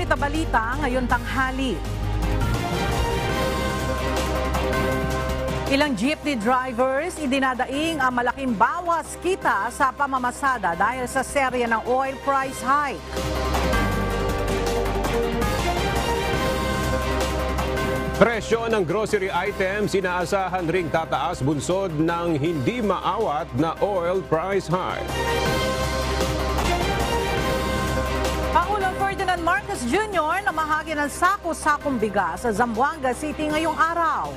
Update na balita ngayon tanghali. Ilang jeepney drivers idinadaing ang malaking bawas kita sa pamamasada dahil sa serye ng oil price hike. Presyo ng grocery items inaasahan ring tataas bunsod ng hindi maawat na oil price hike. Pangulong Ferdinand Marcos Jr. namahagi ng sako-sakong bigas sa Zamboanga City ngayong araw.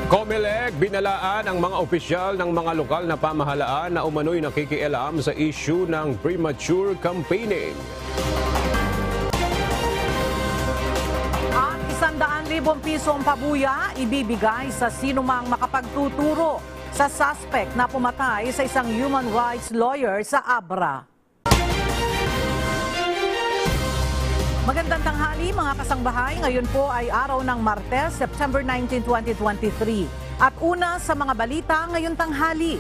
COMELEC binalaan ang mga opisyal ng mga lokal na pamahalaan na umano'y nakikialam sa issue ng premature campaigning. At 100,000 pisong pabuya ibibigay sa sinumang makapagtuturo sa suspect na pumatay sa isang human rights lawyer sa Abra. Magandang tanghali mga kasangbahay. Ngayon po ay araw ng Martes, September 19, 2023. At una sa mga balita ngayon tanghali.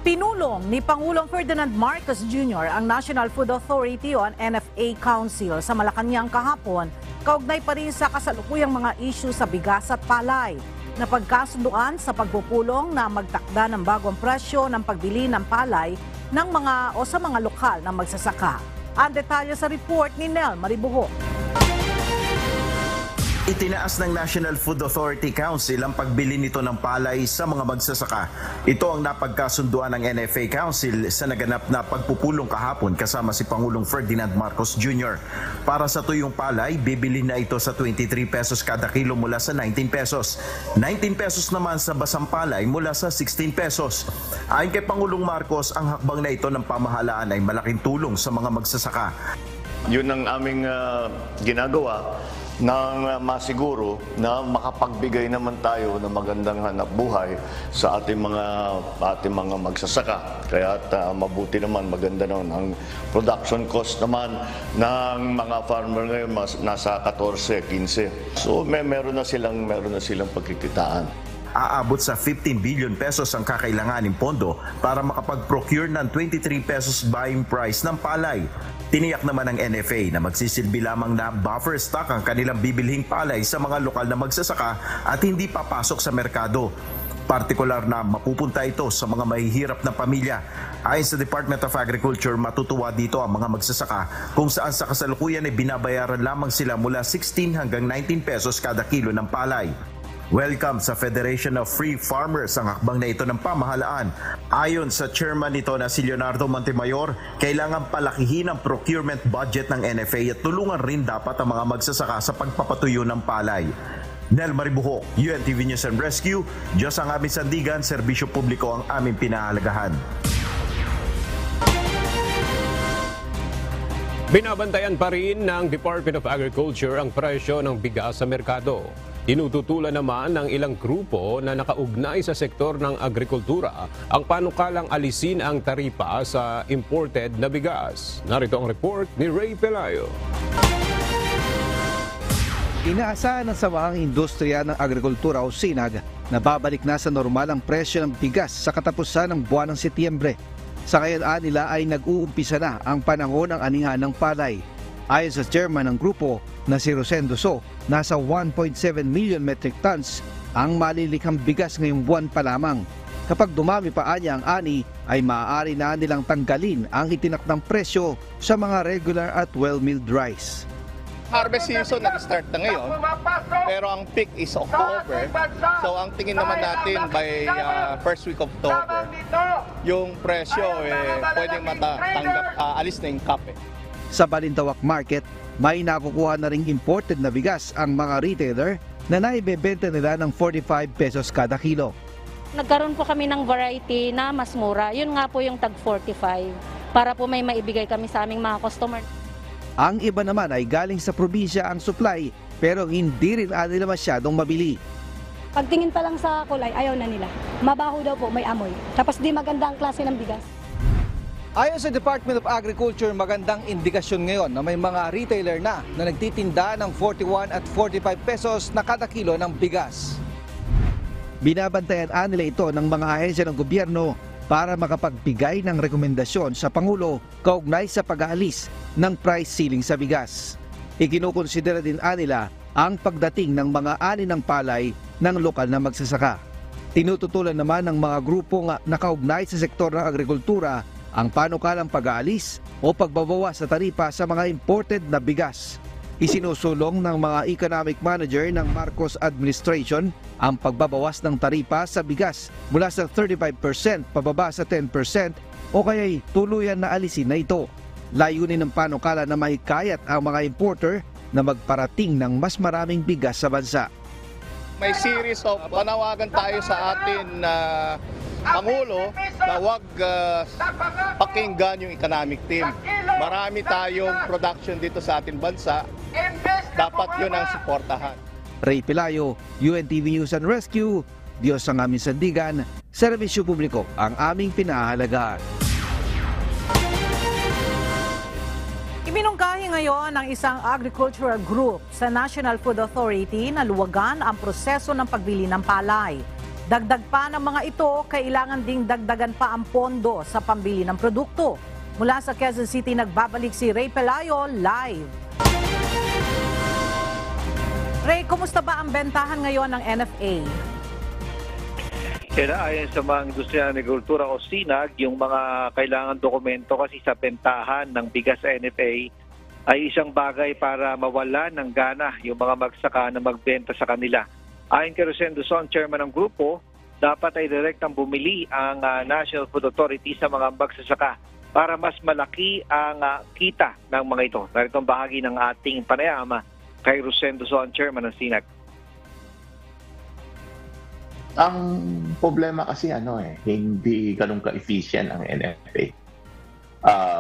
Pinulong ni Pangulong Ferdinand Marcos Jr. ang National Food Authority o NFA Council sa Malacanang kahapon, kaugnay pa rin sa kasalukuyang mga issue sa bigas at palay. Napagkasunduan sa pagpupulong na magtakda ng bagong presyo ng pagbili ng palay ng sa mga lokal na magsasaka. Ang detalye sa report ni Nel Maribuho. Itinaas ng National Food Authority Council ang pagbili nito ng palay sa mga magsasaka. Ito ang napagkasunduan ng NFA Council sa naganap na pagpupulong kahapon kasama si Pangulong Ferdinand Marcos Jr. Para sa tuyong palay, bibili na ito sa 23 pesos kada kilo mula sa 19 pesos. 19 pesos naman sa basang palay mula sa 16 pesos. Ayon kay Pangulong Marcos, ang hakbang na ito ng pamahalaan ay malaking tulong sa mga magsasaka. Yun ang aming ginagawa nang masiguro na makapagbigay naman tayo ng magandang hanap buhay sa ating mga magsasaka. Kaya mabuti naman, maganda naman ang production cost naman ng mga farmer ngayon nasa 14, 15. So meron na silang pagkikitaan. Aabot sa 15 billion pesos ang kakailanganing pondo para makapag-procure ng 23 pesos buying price ng palay. Tiniyak naman ng NFA na magsisilbi lamang na buffer stock ang kanilang bibilhing palay sa mga lokal na magsasaka at hindi papasok sa merkado. Partikular na mapupunta ito sa mga mahihirap na pamilya. Ayon sa Department of Agriculture, matutuwa dito ang mga magsasaka kung saan sa kasalukuyan ay binabayaran lamang sila mula 16 hanggang 19 pesos kada kilo ng palay. Welcome sa Federation of Free Farmers ang hakbang na ito ng pamahalaan. Ayon sa chairman nito na si Leonardo Montemayor, kailangan palakihin ang procurement budget ng NFA at tulungan rin dapat ang mga magsasaka sa pagpapatuyo ng palay. Nel Maribuho, UNTV News and Rescue, Diyos ang aming sandigan, serbisyo publiko ang aming pinahalagahan. Binabantayan pa rin ng Department of Agriculture ang presyo ng bigas sa merkado. Tinututulan naman ng ilang grupo na nakaugnay sa sektor ng agrikultura ang panukalang alisin ang taripa sa imported na bigas. Narito ang report ni Ray Pelayo. Inaasahan ng samaang industriya ng agrikultura o SINAG na babalik na sa normal ang presyo ng bigas sa katapusan ng buwan ng Setyembre. Sa kayaan nila ay nag-uumpisa na ang panahon ng anihan ng palay. Ayon sa chairman ng grupo na si Rosendo So, nasa 1.7 million metric tons ang malilikhang bigas ngayong buwan pa lamang. Kapag dumami pa anya ang ani, ay maaari na nilang tanggalin ang itinakdang presyo sa mga regular at well-milled rice. Harvest season nag-start na ngayon, pero ang peak is October. So ang tingin naman natin by first week of October, yung presyo pwedeng alis na yung cap. Sa Balintawak Market, may nakukuha na ring imported na bigas ang mga retailer na naibebenta nila ng 45 pesos kada kilo. Nagkaroon po kami ng variety na mas mura. Yun nga po yung tag 45 para po may maibigay kami sa aming mga customer. Ang iba naman ay galing sa probinsya ang supply pero hindi rin nila masyadong mabili. Pagtingin pa lang sa kulay, ayaw na nila. Mabaho daw po, may amoy. Tapos di maganda ang klase ng bigas. Ayon sa Department of Agriculture, magandang indikasyon ngayon na may mga retailer na nagtitinda ng 41 at 45 pesos na kada kilo ng bigas. Binabantayan nila ito ng mga ahensya ng gobyerno para makapagbigay ng rekomendasyon sa Pangulo kaugnay sa pag-aalis ng price ceiling sa bigas. Ikinukonsidera din nila ang pagdating ng mga ani ng palay ng lokal na magsasaka. Tinututulan naman ng mga grupong nakaugnay sa sektor ng agrikultura ang panukalang pag-aalis o pagbabawas sa taripa sa mga imported na bigas. Isinusulong ng mga economic manager ng Marcos administration ang pagbabawas ng taripa sa bigas mula sa 35% pababa sa 10% o kaya'y tuluyan na alisin na ito. Layunin ng panukala na mahikayat ang mga importer na magparating ng mas maraming bigas sa bansa. May series of panawagan tayo sa atin na Pangulo na huwag pakinggan yung economic team. Marami tayong production dito sa ating bansa. Dapat yun ang suportahan. Ray Pelayo, UNTV News and Rescue. Diyos ang aming sandigan, serbisyo publiko ang aming pinahahalagahan. Iminungkahi ngayon ng isang agricultural group sa National Food Authority na luwagan ang proseso ng pagbili ng palay. Dagdag pa ng mga ito, kailangan ding dagdagan pa ang pondo sa pambili ng produkto. Mula sa Quezon City, nagbabalik si Ray Pelayo live. Ray, kumusta ba ang bentahan ngayon ng NFA? Ayon sa mga industriya ng agrikultura o SINAG, yung mga kailangan dokumento kasi sa bentahan ng bigas sa NFA ay isang bagay para mawalan ng gana yung mga magsaka na magbenta sa kanila. Ayon kay Rosendo Son, chairman ng grupo, dapat ay direktang bumili ang National Food Authority sa mga magsasaka para mas malaki ang kita ng mga ito. Narito ang bahagi ng ating panayama kay Rosendo Son, chairman ng SINAG. Ang problema kasi hindi ganun ka-efficient ang NFA.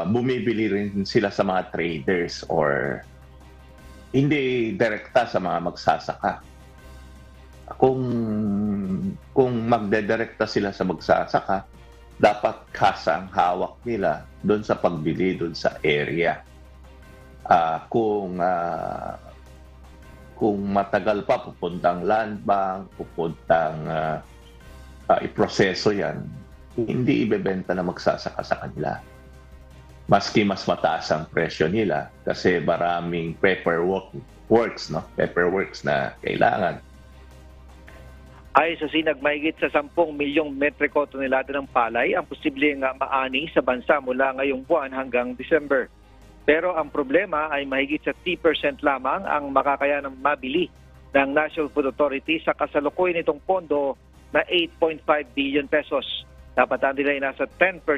Bumibili rin sila sa mga traders or hindi direkta sa mga magsasaka. Kung magdedirekta sila sa magsasaka, dapat kasa ang hawak nila doon sa pagbili doon sa area. Kung matagal pa, pupuntang land bank, pupuntang iproseso yan, hindi ibebenta na magsasaka sa kanila. Maski mas mataas ang presyo nila kasi maraming paperworks na kailangan. Ayon sa SINAG, mahigit sa 10 milyong metriko tonelada ng palay ang posibleng maani sa bansa mula ngayong buwan hanggang December. Pero ang problema ay mahigit sa 3% lamang ang makakayanang mabili ng National Food Authority sa kasalukuyan nitong pondo na 8.5 billion pesos. Dapat nila ay nasa 10%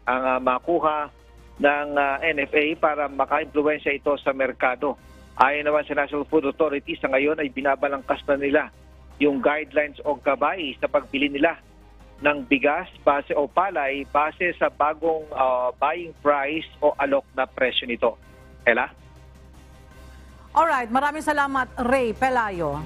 ang makuha ng NFA para maka-impluwensya ito sa merkado. Ayon naman sa National Food Authority, sa ngayon ay binabalangkas na nila yung guidelines o gabay sa pagbili nila ng bigas base o palay base sa bagong buying price o alok na presyo nito. Ella? Alright, maraming salamat, Ray Pelayo.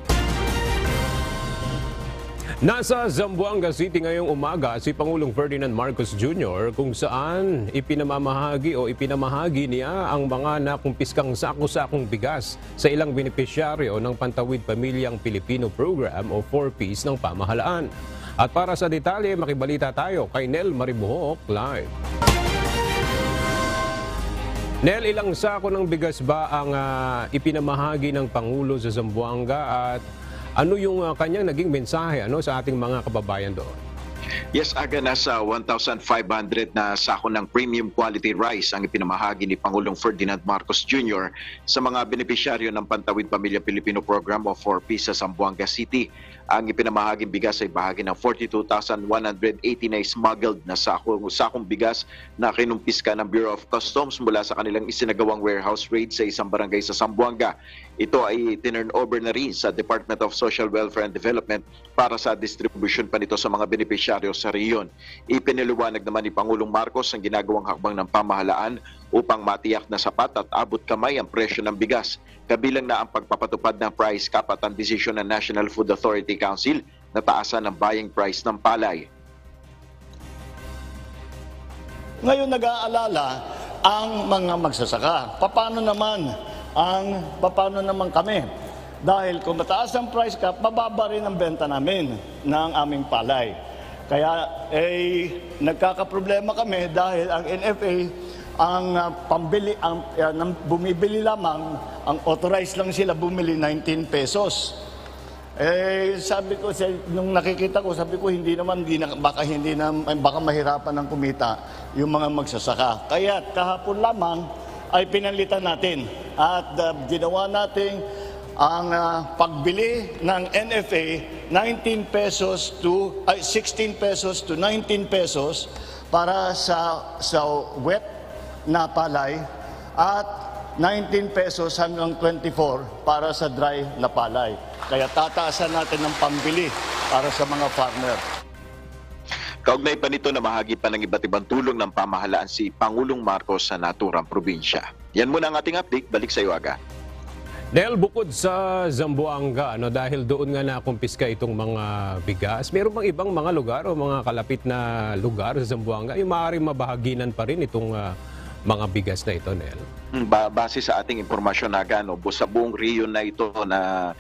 Nasa Zamboanga City ngayong umaga si Pangulong Ferdinand Marcos Jr. kung saan ipinamahagi niya ang mga nakumpiskang sako-sakong bigas sa ilang benepisyaryo ng Pantawid Pamilyang Pilipino Program o 4Ps ng pamahalaan. At para sa detalye, makibalita tayo kay Nel Maribuhok live. Nel, ilang sako ng bigas ba ang ipinamahagi ng Pangulo sa Zamboanga at ano yung kanyang naging mensahe sa ating mga kababayan doon? Yes, Aga, nasa 1,500 na sako ng premium quality rice ang ipinamahagi ni Pangulong Ferdinand Marcos Jr. sa mga benepisyaryo ng Pantawid Pamilya Pilipino Program o 4Ps sa Zamboanga City. Ang ipinamahaging bigas ay bahagi ng 42,180 na smuggled na sakong bigas na kinumpiska ng Bureau of Customs mula sa kanilang isinagawang warehouse raid sa isang barangay sa Zamboanga. Ito ay tinurn over na rin sa Department of Social Welfare and Development para sa distribution pa nito sa mga benepisyaryo sa riyon. Ipiniliwanag naman ni Pangulong Marcos ang ginagawang hakbang ng pamahalaan upang matiyak na sapat at abot kamay ang presyo ng bigas. Kabilang na ang pagpapatupad ng price cap at ang desisyon ng National Food Authority Council na taasan ang buying price ng palay. Ngayon nag-aalala ang mga magsasaka. Paano naman kami? Dahil kung mataas ang price cap, mababa rin ang benta namin ng aming palay. Kaya nagkakaproblema kami dahil ang NFA ang pambili ang bumibili lamang, ang authorized lang sila bumili 19 pesos. Sabi ko nung nakikita ko, sabi ko baka mahirapan ng kumita yung mga magsasaka. Kaya kahapon lamang ay pinalitan natin at ginawa natin ang pagbili ng NFA 16 pesos to 19 pesos para sa wet na palay at 19 pesos hanggang 24 para sa dry na palay. Kaya tataasan natin ng pambili para sa mga farmer. Kaugnay pa nito na mahagi pa ng iba't ibang tulong ng pamahalaan si Pangulong Marcos sa naturang probinsya. Yan muna ang ating update. Balik sa iyo, Aga. Nel, bukod sa Zamboanga, dahil doon nga nakumpiska itong mga bigas, meron bang ibang mga lugar o mga kalapit na lugar sa Zamboanga yung maaaring mabahaginan pa rin itong mga bigas na ito, Nel? Base sa ating impormasyon, Aga, sa buong region na ito na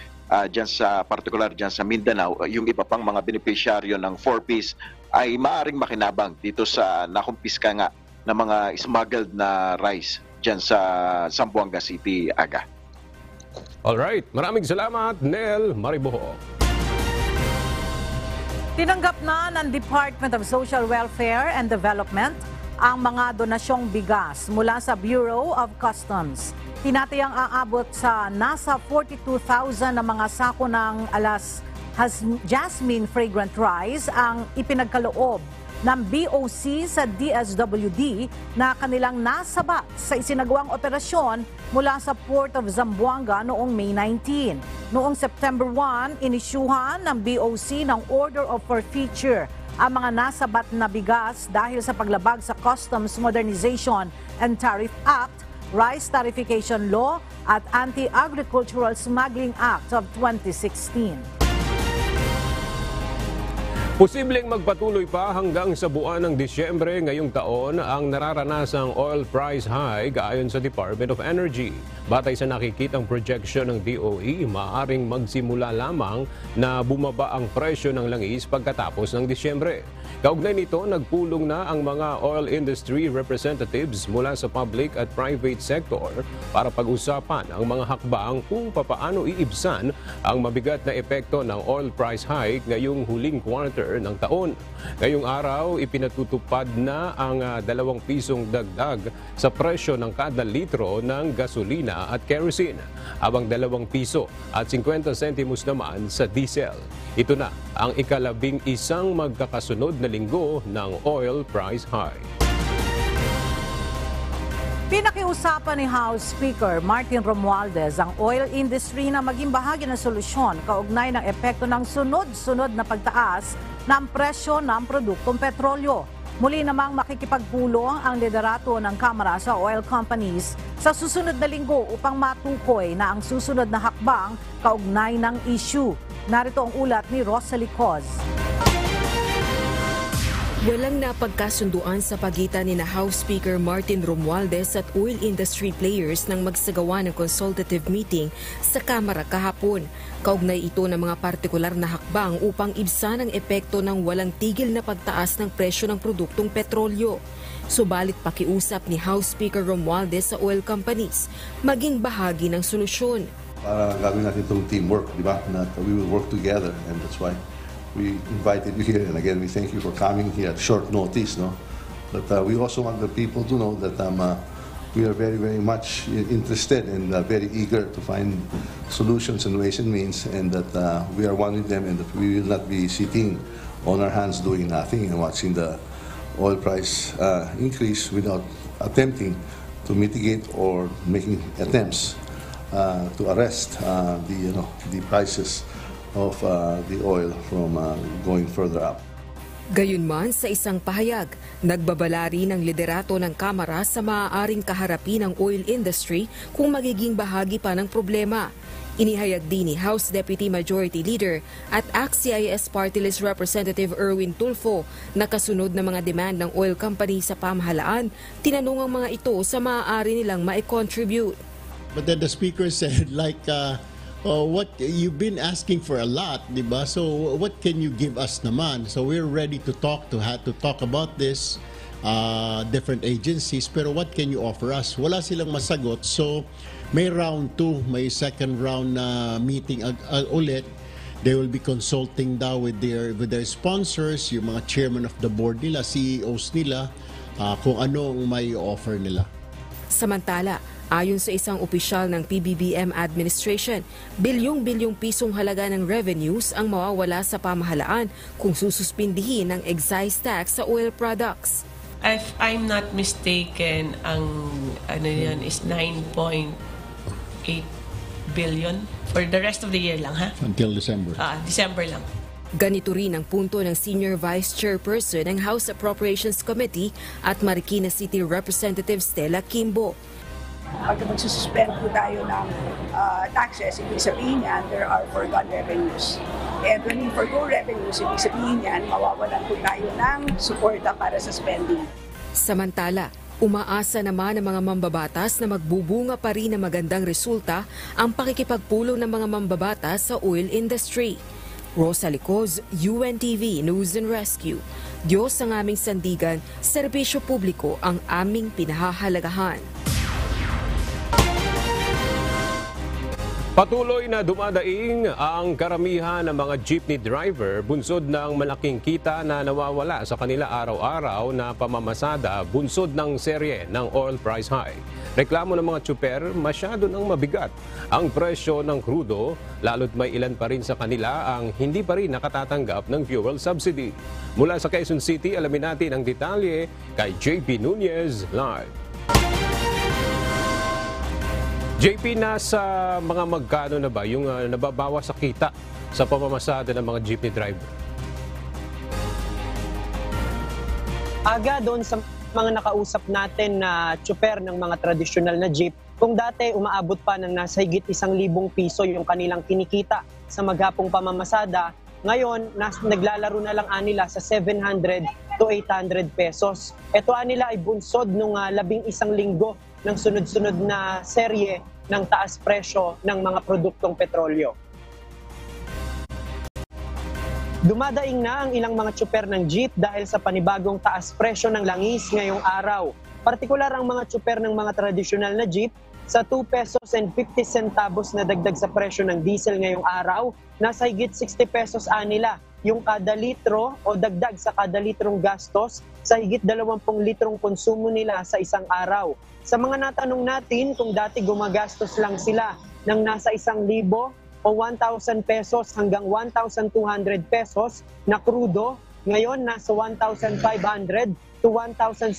particular dyan sa Mindanao, yung iba pang mga beneficiaryo ng 4-piece ay maaaring makinabang dito sa nakumpiska nga na mga smuggled na rice dyan sa Zamboanga City, Aga. Alright, maraming salamat, Nel Mariboho. Tinanggap na ng Department of Social Welfare and Development ang mga donasyong bigas mula sa Bureau of Customs. Tinatayang aabot sa nasa 42,000 na mga sako ng Jasmine Fragrant Rice ang ipinagkaloob ng BOC sa DSWD na kanilang nasabat sa isinagawang operasyon mula sa Port of Zamboanga noong May 19. Noong September 1, inisyuhan ng BOC ng Order of Forfeiture ang mga nasabat na bigas dahil sa paglabag sa Customs Modernization and Tariff Act, Rice Tarification Law at Anti-Agricultural Smuggling Act of 2016. Posibleng magpatuloy pa hanggang sa buwan ng Disyembre ngayong taon ang nararanasang oil price hike ayon sa Department of Energy. Batay sa nakikitang projection ng DOE, maaaring magsimula lamang na bumaba ang presyo ng langis pagkatapos ng Disyembre. Kaugnay nito, nagpulong na ang mga oil industry representatives mula sa public at private sector para pag-usapan ang mga hakbang kung papaano iibsan ang mabigat na epekto ng oil price hike ngayong huling quarter ng taon. Ngayong araw, ipinatutupad na ang 2 pisong dagdag sa presyo ng kada litro ng gasolina at kerosene, habang 2 piso at 50 sentimos naman sa diesel. Ito na ang ika-11 magkakasunod na linggo ng oil price high. Pinakiusapan ni House Speaker Martin Romualdez ang oil industry na maging bahagi ng solusyon kaugnay ng epekto ng sunod-sunod na pagtaas ng presyo ng produktong petrolyo. Muli namang makikipagpulong ang liderato ng Kamara sa oil companies sa susunod na linggo upang matukoy na ang susunod na hakbang kaugnay ng issue. Narito ang ulat ni Rosalie Coz. Walang napagkasunduan sa pagitan ni House Speaker Martin Romualdez at oil industry players nang magsagawa ng consultative meeting sa Kamara kahapon. Kaugnay ito ng mga partikular na hakbang upang ibsan ang epekto ng walang tigil na pagtaas ng presyo ng produktong petrolyo. Subalit pakiusap ni House Speaker Romualdez sa oil companies maging bahagi ng solusyon. Para gawin natin itong teamwork, di ba? Na we will work together, and that's why we invited you here, and again, we thank you for coming here at short notice, no? But we also want the people to know that we are very, very much interested and very eager to find solutions and ways and means, and that we are one with them, and that we will not be sitting on our hands doing nothing and watching the oil price increase without attempting to mitigate or making attempts to arrest the prices of the oil from going further up. Gayunman, sa isang pahayag, nagbabala rin ng liderato ng Kamara sa maaaring kaharapin ng oil industry kung magiging bahagi pa ng problema. Inihayag din ni House Deputy Majority Leader at ACT-CIS Party List Representative Erwin Tulfo na kasunod na mga demand ng oil company sa pamahalaan, tinanong ang mga ito sa maaari nilang ma-contribute. But then the Speaker said, like what you've been asking for a lot, di ba? So what can you give us naman? So we're ready to talk about this different agencies, pero what can you offer us? Wala silang masagot. So may round 2, may second round na meeting ulit. They will be consulting daw with their sponsors, yung mga chairman of the board nila, CEOs nila, kung ano ang may offer nila. Samantala, ayon sa isang opisyal ng PBBM administration, bilyong-bilyong pisong halaga ng revenues ang mawawala sa pamahalaan kung sususpindihin ang excise tax sa oil products. If I'm not mistaken, ang ano yan is 9.8 billion for the rest of the year lang, ha? Until December. December lang. Ganito rin ang punto ng Senior Vice Chairperson ng House Appropriations Committee at Marikina City Representative Stella Kimbo. Pag magsususpend po tayo ng taxes, ibig sabihin yan, there are foregone revenues. And when we forgo revenues, ibig sabihin yan, mawawalan po tayo ng suporta para sa spending. Samantala, umaasa naman ang mga mambabatas na magbubunga pa rin ng magandang resulta ang pakikipagpulong ng mga mambabatas sa oil industry. Rosa Licoz, UNTV News and Rescue. Diyos ang aming sandigan, serbisyo publiko ang aming pinahahalagahan. Patuloy na dumadaing ang karamihan ng mga jeepney driver bunsod ng malaking kita na nawawala sa kanila araw-araw na pamamasada bunsod ng serye ng oil price high. Reklamo ng mga tsuper, masyado nang mabigat ang presyo ng krudo, lalo't may ilan pa rin sa kanila ang hindi pa rin nakatatanggap ng fuel subsidy. Mula sa Quezon City, alamin natin ang detalye kay JP Nunez live. JP, nasa mga magkano na ba yung nababawas sa kita sa pamamasada ng mga jeepney driver? Aga doon sa mga nakausap natin na tsuper ng mga tradisyonal na jeep, kung dati umaabot pa ng nasa higit 1,000 piso yung kanilang kinikita sa maghapong pamamasada, ngayon naglalaro na lang anila sa 700 to 800 pesos. Ito anila ay bunsod nung 11 linggo ng sunod-sunod na serye ng taas presyo ng mga produktong petrolyo. Dumadaing na ang ilang mga tsuper ng jeep dahil sa panibagong taas presyo ng langis ngayong araw. Partikular ang mga tsuper ng mga tradisyonal na jeep sa 2 pesos and 50 centavos na dagdag sa presyo ng diesel ngayong araw, nasa higit 60 pesos anila yung kada litro o dagdag sa kada litrong gastos sa higit 20 litrong konsumo nila sa isang araw. Sa mga natanong natin kung dati gumagastos lang sila ng nasa 1,000 o 1,000 pesos hanggang 1,200 pesos na krudo, ngayon nasa 1,500 to 1,600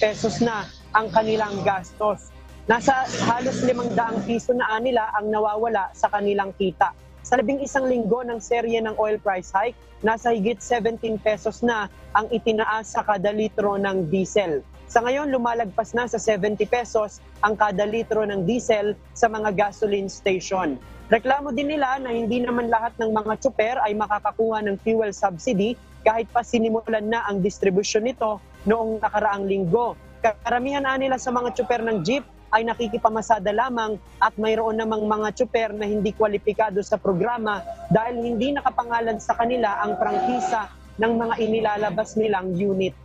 pesos na ang kanilang gastos. Nasa halos 500 piso na anila ang nawawala sa kanilang kita. Sa 11 linggo ng serye ng oil price hike, nasa higit 17 pesos na ang itinaas sa kada litro ng diesel. Sa ngayon, lumalagpas na sa 70 pesos ang kada litro ng diesel sa mga gasoline station. Reklamo din nila na hindi naman lahat ng mga tsuper ay makakakuha ng fuel subsidy kahit pa sinimulan na ang distribusyon nito noong nakaraang linggo. Karamihan nila sa mga tsuper ng jeep ay nakikipamasada lamang at mayroon namang mga tsuper na hindi kwalipikado sa programa dahil hindi nakapangalan sa kanila ang prangkisa ng mga inilalabas nilang unit.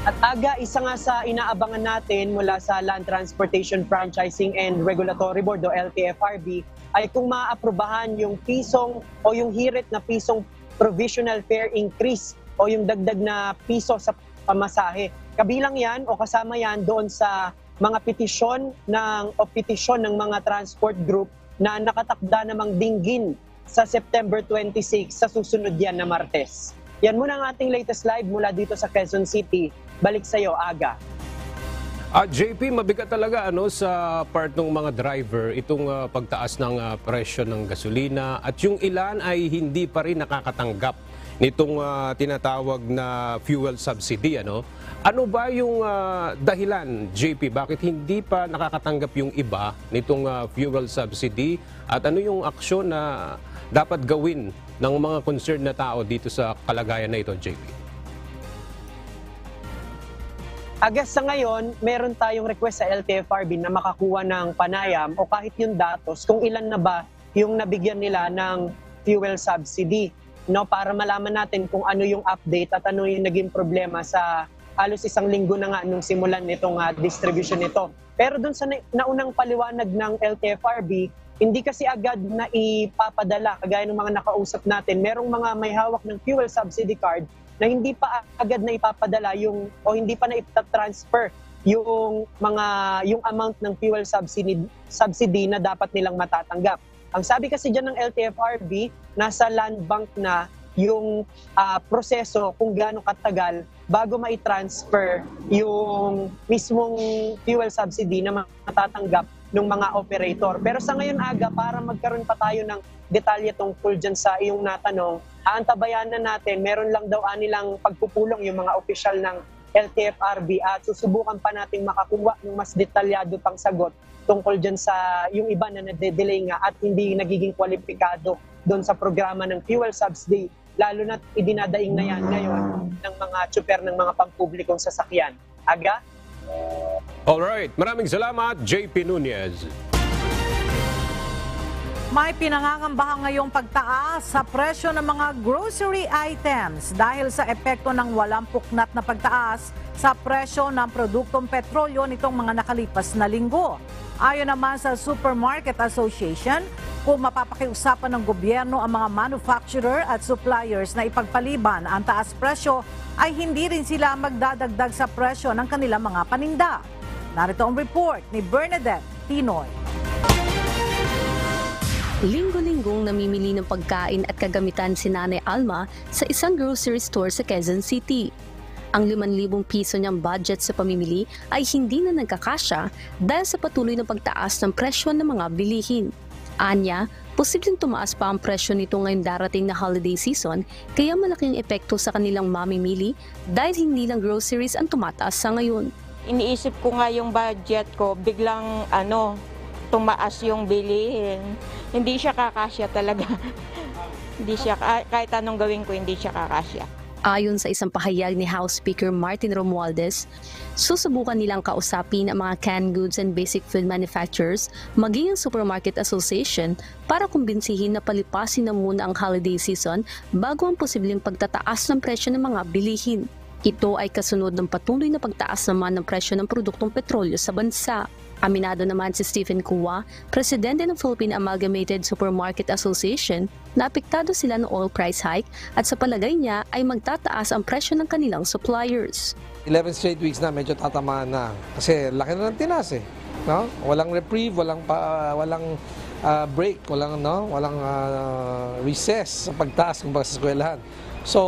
At aga, isa nga sa inaabangan natin mula sa Land Transportation Franchising and Regulatory Board o LTFRB ay kung maaprubahan yung pisong o yung hirit na pisong provisional fare increase o yung dagdag na piso sa pamasahe. Kabilang yan o kasama yan doon sa mga petisyon ng mga transport group na nakatakda namang dinggin sa September 26 sa susunod yan na Martes. Yan muna ang ating latest live mula dito sa Quezon City. Balik sa iyo, Aga. JP, mabigat talaga sa part ng mga driver itong pagtaas ng presyo ng gasolina at yung ilan ay hindi pa rin nakakatanggap nitong tinatawag na fuel subsidy. Ano ba yung dahilan, JP? Bakit hindi pa nakakatanggap yung iba nitong fuel subsidy? At ano yung aksyon na dapat gawin ng mga concerned na tao dito sa kalagayan na ito, JP? Sa ngayon, meron tayong request sa LTFRB na makakuha ng panayam o kahit yung datos kung ilan na ba yung nabigyan nila ng fuel subsidy, no, para malaman natin kung ano yung update at ano yung naging problema sa halos 1 linggo na nga nung simulan nitong distribution nito. Pero dun sa naunang paliwanag ng LTFRB, hindi kasi agad na ipapadala, kagaya ng mga nakausap natin. Merong mga may hawak ng fuel subsidy card na hindi pa agad na ipapadala o hindi pa na ita-transfer yung amount ng fuel subsidy na dapat nilang matatanggap. Ang sabi kasi dyan ng LTFRB, nasa land bank na yung proseso kung gaano katagal bago mai-transfer yung mismong fuel subsidy na matatanggap ng mga operator. Pero sa ngayon aga, para magkaroon pa tayo ng detalye tungkol dyan sa iyong natanong, aantabayan na natin, meron lang daw nilang pagpupulong yung mga opisyal ng LTFRB at susubukan pa nating makakuha ng mas detalyado pang sagot tungkol dyan sa yung iba na nade-delay nga at hindi nagiging kwalipikado doon sa programa ng fuel subsidy, lalo na idinadaing na yan ngayon ng mga tsuper ng mga pampublikong sasakyan. Aga? Alright, maraming salamat, JP Nunez. May pinangangambahan ngayong pagtaas sa presyo ng mga grocery items dahil sa epekto ng walang puknat na pagtaas sa presyo ng produktong petrolyo nitong mga nakalipas na linggo. Ayon naman sa Supermarket Association, kung mapapakiusapan ng gobyerno ang mga manufacturer at suppliers na ipagpaliban ang taas presyo, ay hindi rin sila magdadagdag sa presyo ng kanilang mga paninda. Narito ang report ni Bernadette Tinoy. Linggo-linggong namimili ng pagkain at kagamitan si Nanay Alma sa isang grocery store sa Quezon City. Ang 5,000 piso niyang budget sa pamimili ay hindi na nagkakasya dahil sa patuloy na pagtaas ng presyo ng mga bilihin. Anya, posibleng tumaas pa ang presyo nito ngayong darating na holiday season, kaya malaking epekto sa kanilang mamimili dahil hindi lang groceries ang tumataas sa ngayon. Iniisip ko nga yung budget ko, biglang tumaas yung bilihin. Hindi siya kakasya talaga. Hindi siya, kahit anong gawin ko, hindi siya kakasya. Ayon sa isang pahayag ni House Speaker Martin Romualdez, susubukan nilang kausapin ang mga canned goods and basic food manufacturers, maging ang Supermarket Association, para kumbinsihin na palipasin na muna ang holiday season bago ang posibleng pagtataas ng presyo ng mga bilihin. Ito ay kasunod ng patuloy na pagtaas naman ng presyo ng produktong petrolyo sa bansa. Aminado naman si Stephen Kua, presidente ng Philippine Amalgamated Supermarket Association, na apektado sila ng oil price hike at sa palagay niya ay magtataas ang presyo ng kanilang suppliers. 11 straight weeks na medyo tatamaan na kasi laki na ng tinas no? Walang reprieve, walang break, walang recess sa pagtaas kung sa eskwelahan. So,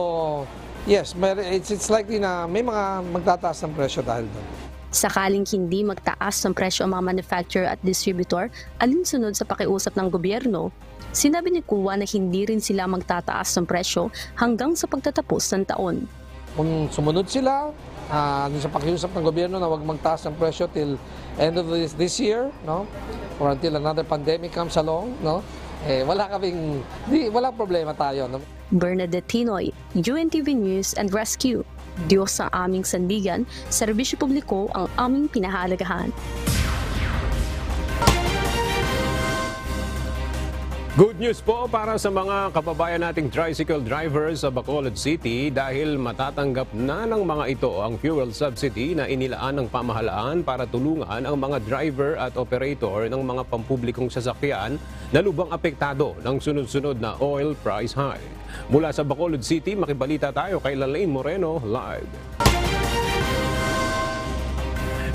yes, it's likely na may mga magtataas ng presyo dahil doon. Sakaling hindi magtaas ng presyo ang mga manufacturer at distributor, alinsunod sa pakiusap ng gobyerno, sinabi ni Kua na hindi rin sila magtataas ng presyo hanggang sa pagtatapos ng taon. Kung sumunod sila sa pakiusap ng gobyerno na huwag magtaas ng presyo till end of this year, no? Or until another pandemic comes along, no? Wala problema tayo. No? Bernadette Tinoy, UNTV News and Rescue. Diyos ang aming sandigan, serbisyo publiko ang aming pinahalagahan. Good news po para sa mga kababayan nating tricycle drivers sa Bacolod City dahil matatanggap na ng mga ito ang fuel subsidy na inilaan ng pamahalaan para tulungan ang mga driver at operator ng mga pampublikong sasakyan na lubang apektado ng sunod-sunod na oil price hike. Mula sa Bacolod City, makibalita tayo kay Lalaine Moreno live.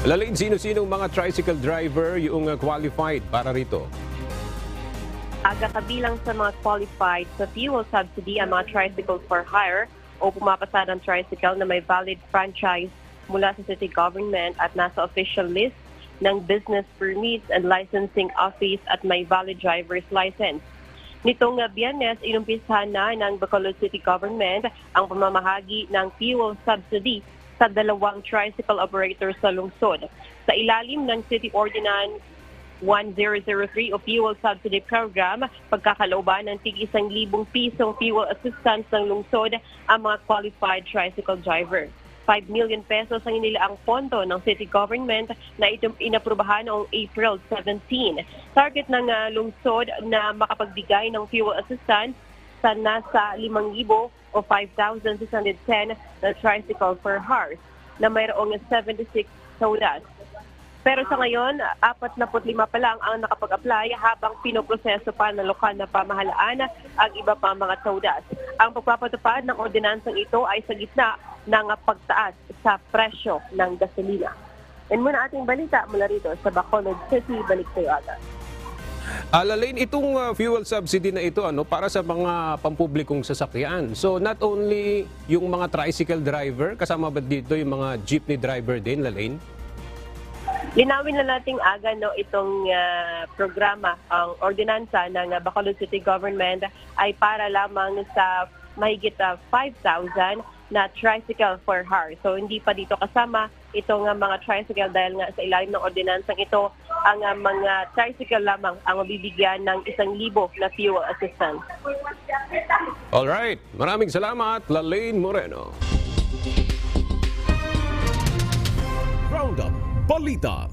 Lalaine, sino-sinong mga tricycle driver yung qualified para rito? Aga kabilang sa mga qualified sa fuel subsidy ang mga tricycle for hire o pumapasa ng tricycle na may valid franchise mula sa city government at nasa official list ng Business Permits and Licensing Office at may valid driver's license. Nitong Biyernes, inumpisahan na ng Bacolod City Government ang pamamahagi ng fuel subsidy sa 2 tricycle operators sa lungsod. Sa ilalim ng City Ordinance 1003 o Fuel Subsidy Program, pagkakalooban ng tig 1,000 pisong fuel assistance ng lungsod ang mga qualified tricycle driver. 5 million pesos ang inilaang pondo ng city government na ito inaprubahan noong April 17. Target ng lungsod na makapagbigay ng fuel assistance sa nasa 5,000 o 5,610 na tricycle per horse na mayroong 76 todas. Pero sa ngayon, 45 pa lang ang nakapag-apply habang pinoproseso pa ng lokal na pamahalaan ang iba pa mga todas. Ang pagpapatupad ng ordinansang ito ay sa gitna ng pagtaas sa presyo ng gasolina. Yan muna ating balita mula rito sa Bacolod City. Balik kayo agad. Lalain, itong fuel subsidy na ito para sa mga pampublikong sasakyan. So not only yung mga tricycle driver, kasama ba dito yung mga jeepney driver din, Lalain? Linawin na nating aga itong programa, ang ordinansa ng Bacolod City Government ay para lamang sa mahigit 5,000 na tricycle per hour. So hindi pa dito kasama itong mga tricycle dahil nga sa ilalim ng ordinansang ito, ang mga tricycle lamang ang mabibigyan ng 1,000 na fuel assistance. Alright, maraming salamat, Lalain Moreno. Roundup Balita.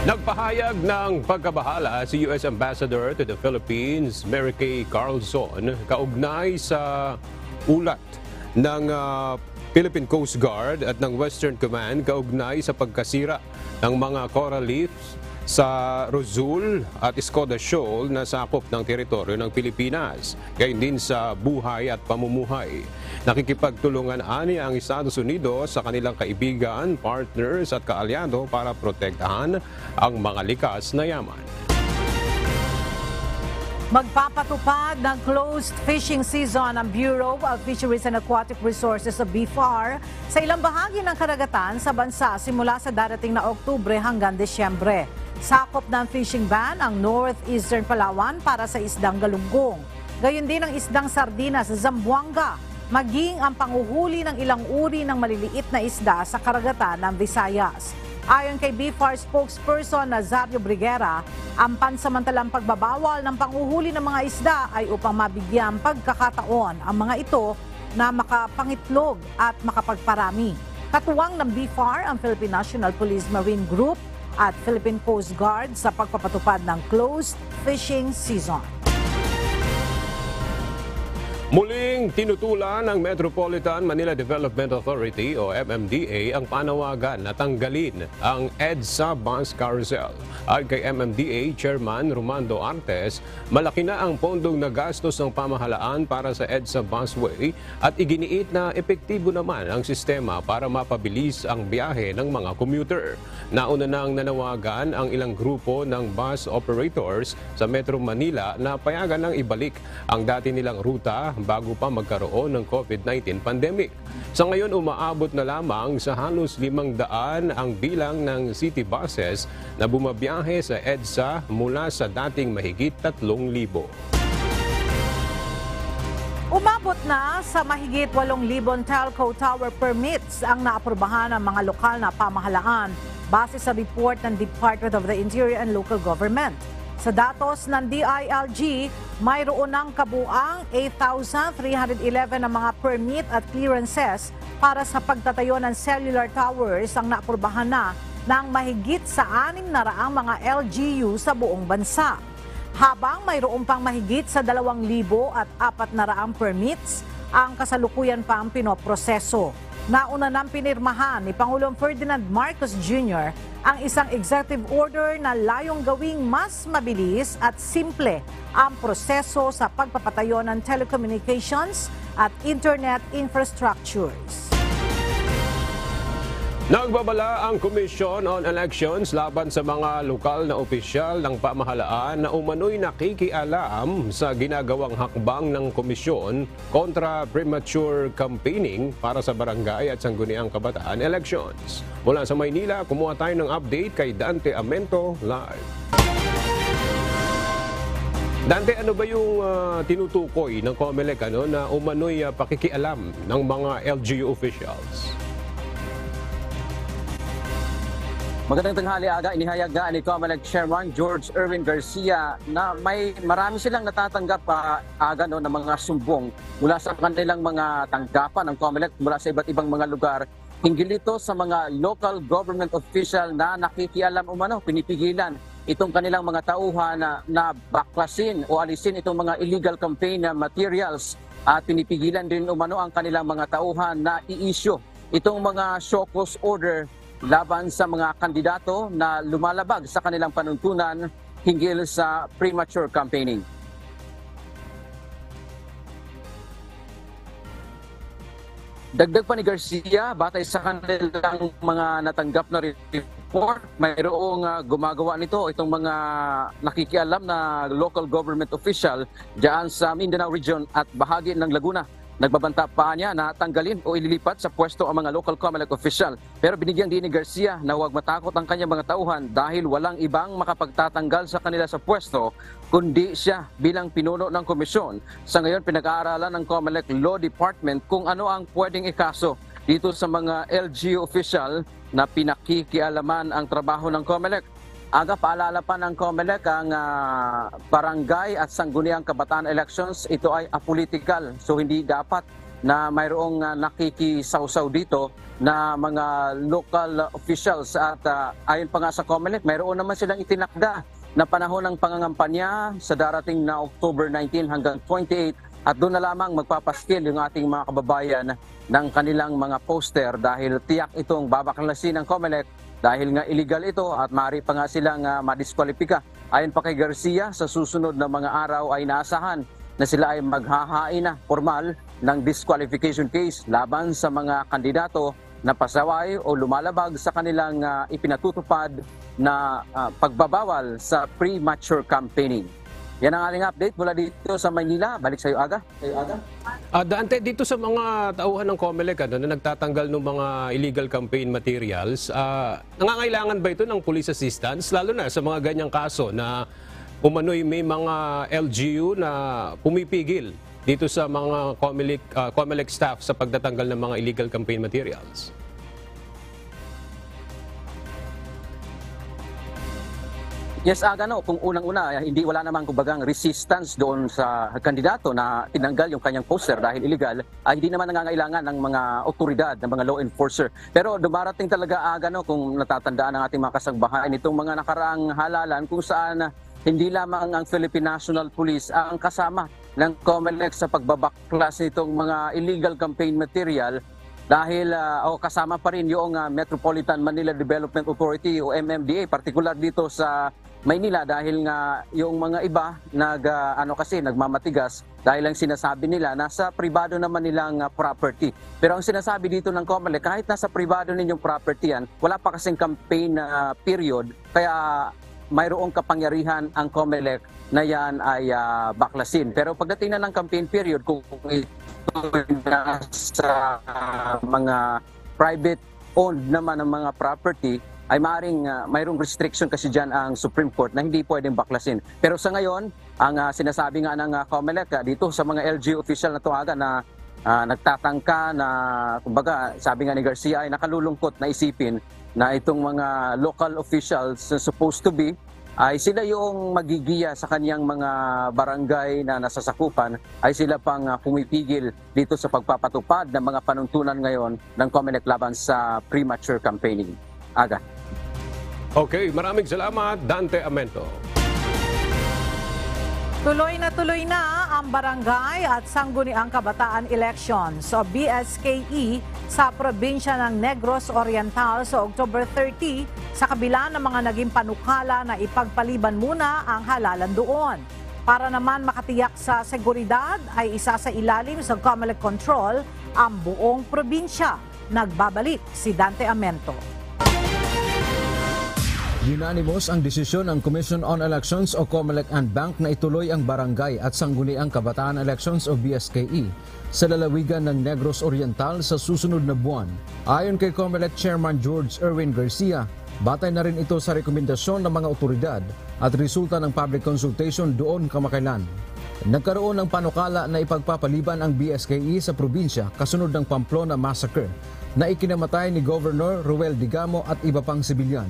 Nagpahayag ng pagkabahala si U.S. Ambassador to the Philippines, Mary Kay Carlson, kaugnay sa ulat ng Philippine Coast Guard at ng Western Command kaugnay sa pagkasira ng mga coral reefs sa Rosul at Escoda Shoal na sakop ng teritoryo ng Pilipinas, gayon din sa buhay at pamumuhay. Nakikipagtulungan ani ang Estados Unidos sa kanilang kaibigan, partners at kaalyado para protektahan ang mga likas na yaman. Magpapatupad ng closed fishing season ang Bureau of Fisheries and Aquatic Resources o BFAR sa ilang bahagi ng karagatan sa bansa simula sa darating na Oktubre hanggang Desyembre. Sakop ng fishing ban ang northeastern Palawan para sa isdang galunggong. Gayon din ang isdang sardinas sa Zamboanga, maging ang panguhuli ng ilang uri ng maliliit na isda sa karagatan ng Visayas. Ayon kay BFAR spokesperson Nazario Briguera, ang pansamantalang pagbabawal ng panguhuli ng mga isda ay upang mabigyan pagkakataon ang mga ito na makapangitlog at makapagparami. Katuwang ng BFAR ang Philippine National Police Marine Group at Philippine Coast Guard sa pagpapatupad ng closed fishing season. Muling tinutulan ng Metropolitan Manila Development Authority o MMDA ang panawagan na tanggalin ang EDSA Bus Carousel. Ayon kay MMDA Chairman Romando Artes, malaki na ang pondong nagastos ng pamahalaan para sa EDSA Busway at iginiit na epektibo naman ang sistema para mapabilis ang biyahe ng mga commuter. Nauna nang nanawagan ang ilang grupo ng bus operators sa Metro Manila na payagan ng ibalik ang dati nilang ruta bago pa magkaroon ng COVID-19 pandemic. Sa ngayon, umaabot na lamang sa halos 500 ang bilang ng city buses na bumabiyahe sa EDSA mula sa dating mahigit 3,000. Umabot na sa mahigit 8,000 telco tower permits ang naaprubahan ng mga lokal na pamahalaan base sa report ng Department of the Interior and Local Government. Sa datos ng DILG, mayroon ng kabuang 8,311 na mga permit at clearances para sa pagtatayo ng cellular towers ang naaprubahan na ng mahigit sa 600 mga LGU sa buong bansa. Habang mayroon pang mahigit sa 2,400 permits, ang kasalukuyan pa ang pinoproseso. Nauna nang pinirmahan ni Pangulong Ferdinand Marcos Jr. ang isang executive order na layong gawing mas mabilis at simple ang proseso sa pagpapatayo ng telecommunications at internet infrastructures. Nagbabala ang Commission on Elections laban sa mga lokal na opisyal ng pamahalaan na umano'y nakikialam sa ginagawang hakbang ng komisyon kontra premature campaigning para sa barangay at sangguniang kabataan elections. Mula sa Maynila, kumuha tayo ng update kay Dante Amento live. Dante, ano ba yung tinutukoy ng COMELEC na umano'y pakikialam ng mga LGU officials? Magandang tanghali, Aga. Inihayag nga ni COMELEC Chairman George Erwin Garcia na marami silang natatanggap Aga ng mga sumbong mula sa kanilang mga tanggapan ng COMELEC mula sa iba't ibang mga lugar. Hinggil ito sa mga local government official na nakikialam pinipigilan itong kanilang mga tauhan na baklasin o alisin itong mga illegal campaign materials at pinipigilan din ang kanilang mga tauhan na i-issue itong mga show cause order laban sa mga kandidato na lumalabag sa kanilang panuntunan hinggil sa premature campaigning. Dagdag pa ni Garcia, batay sa kanilang mga natanggap na report, mayroong gumagawa nito itong mga nakikialam na local government official diyan sa Mindanao Region at bahagi ng Laguna. Nagbabanta pa niya na tanggalin o ililipat sa pwesto ang mga local COMELEC official. Pero binigyang din ni Garcia na huwag matakot ang kanyang mga tauhan dahil walang ibang makapagtatanggal sa kanila sa pwesto kundi siya bilang pinuno ng komisyon. Sa ngayon, pinag-aaralan ng COMELEC Law Department kung ano ang pwedeng ikaso dito sa mga LGU official na pinakikialaman ang trabaho ng COMELEC. Aga, paalala pa ng COMELEC ang barangay at sangguniang kabataan elections. Ito ay apolitical. So hindi dapat na mayroong nakikisawsaw dito na mga local officials. At ayon pa nga sa COMELEC, mayroon naman silang itinakda na panahon ng pangangampanya sa darating na October 19 hanggang 28. At doon na lamang magpapaskil yung ating mga kababayan ng kanilang mga poster dahil tiyak itong babaklasin ng COMELEC dahil nga illegal ito at maaari pa nga silang madiskwalipika. Ayon pa kay Garcia, sa susunod na mga araw ay naasahan na sila ay maghahain na formal ng disqualification case laban sa mga kandidato na pasaway o lumalabag sa kanilang ipinatutupad na pagbabawal sa premature campaigning. Yan ang aling update mula dito sa Maynila. Balik sa iyo, Aga. Dante, dito sa mga tauhan ng COMELEC na nagtatanggal ng mga illegal campaign materials, nangangailangan ba ito ng police assistance? Lalo na sa mga ganyang kaso na umano'y may mga LGU na pumipigil dito sa mga COMELEC staff sa pagtatanggal ng mga illegal campaign materials. Yes, Aga, kung unang-una, wala namang kumbagang resistance doon sa kandidato na tinanggal yung kanyang poster dahil illegal, hindi naman nangangailangan ng mga otoridad, ng mga law enforcer. Pero dumarating talaga, Aga, kung natatandaan ng ating mga kasangbahayan, itong mga nakaraang halalan kung saan hindi lamang ang Philippine National Police ang kasama ng COMELEC sa pagbabaklas nitong mga illegal campaign material dahil kasama pa rin yung Metropolitan Manila Development Authority o MMDA, partikular dito sa Maynila dahil nga yung mga iba nagmamatigas dahil ang sinasabi nila nasa pribado naman nilang property. Pero ang sinasabi dito ng COMELEC, kahit nasa pribado ninyong property yan, wala pa kasing campaign period, kaya mayroong kapangyarihan ang COMELEC na yan ay baklasin. Pero pagdating na ng campaign period, kung ito nasa mga private owned naman ng mga property, ay mayroong restriction kasi dyan ang Supreme Court na hindi pwedeng baklasin. Pero sa ngayon, ang sinasabi nga ng COMELEC dito sa mga LGU official na tuwagan na nagtatangka na, kumbaga, sabi nga ni Garcia ay nakalulungkot na isipin na itong mga local officials supposed to be ay sila yung magigiya sa kanyang mga barangay na nasasakupan, ay sila pang pumipigil dito sa pagpapatupad ng mga panuntunan ngayon ng COMELEC laban sa premature campaigning. Aga. Okay, maraming salamat, Dante Amento. Tuloy na ang barangay at sangguniang kabataan elections o BSKE sa probinsya ng Negros Oriental sa October 30 sa kabila ng mga naging panukala na ipagpaliban muna ang halalan doon. Para naman makatiyak sa seguridad ay isa sa ilalim sa COMELEC control ang buong probinsya. Nagbabalik si Dante Amento. Unanimous ang desisyon ng Commission on Elections o COMELEC and Bank na ituloy ang barangay at sangguniang kabataan elections o BSKE sa lalawigan ng Negros Oriental sa susunod na buwan. Ayon kay COMELEC Chairman George Erwin Garcia, batay na rin ito sa rekomendasyon ng mga otoridad at resulta ng public consultation doon kamakailan. Nagkaroon ng panukala na ipagpapaliban ang BSKE sa probinsya kasunod ng Pamplona Massacre na ikinamatay ni Governor Ruel Digamo at iba pang sibilyan.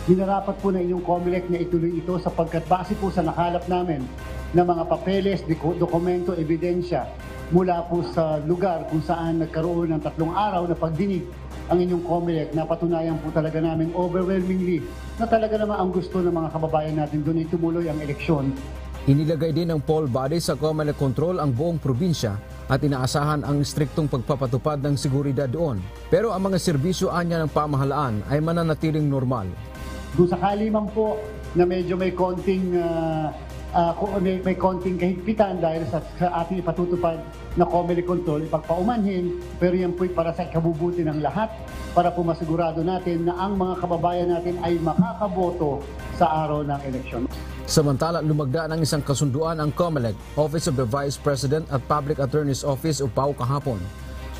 Minarapat po na inyong COMELEC na ituloy ito sapagkat base po sa nakalap namin na mga papeles, dokumento, ebidensya mula po sa lugar kung saan nagkaroon ng 3 araw na pagdinig ang inyong COMELEC, napatunayan po talaga namin overwhelmingly na talaga naman ang gusto ng mga kababayan natin doon ay tumuloy ang eleksyon. Inilagay din ng poll body sa COMELEC control ang buong probinsya at inaasahan ang striktong pagpapatupad ng seguridad doon. Pero ang mga serbisyo anya ng pamahalaan ay mananatiling normal. Kung sakali man po na medyo may konting kahigpitan dahil sa ating ipatutupad na COMELEC control, ipagpaumanhin, pero yan po'y para sa ikabubuti ng lahat para po masigurado natin na ang mga kababayan natin ay makakaboto sa araw ng eleksyon. Samantala, lumagda ng isang kasunduan ang COMELEC, Office of the Vice President at Public Attorney's Office o PAO kahapon.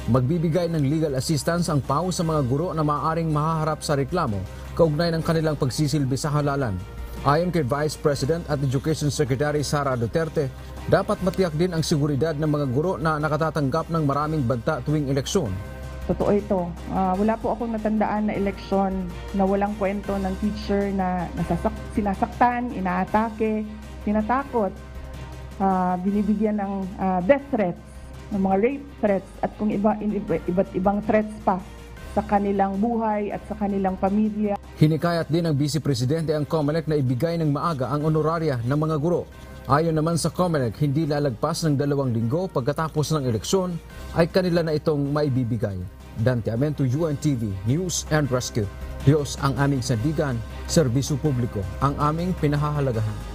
Magbibigay ng legal assistance ang PAO sa mga guro na maaaring mahaharap sa reklamo kaugnay ng kanilang pagsisilbi sa halalan. Ayon kay Vice President at Education Secretary Sara Duterte, dapat matiyak din ang seguridad ng mga guro na nakatatanggap ng maraming banta tuwing eleksyon. Totoo ito. Wala po akong natandaan na eleksyon na walang kwento ng teacher na sinasaktan, inaatake, tinatakot, binibigyan ng death threats, ng mga rape threats at kung iba't ibang threats pa sa kanilang buhay at sa kanilang pamilya. Hinikayat din ng Vice Presidente ang COMELEC na ibigay ng maaga ang honoraria ng mga guro. Ayon naman sa COMELEC, hindi lalagpas ng 2 linggo pagkatapos ng eleksyon ay kanila na itong maibibigay. Dante Amento, UNTV, News and Rescue. Diyos ang aming sandigan, serbisyo publiko ang aming pinahahalagahan.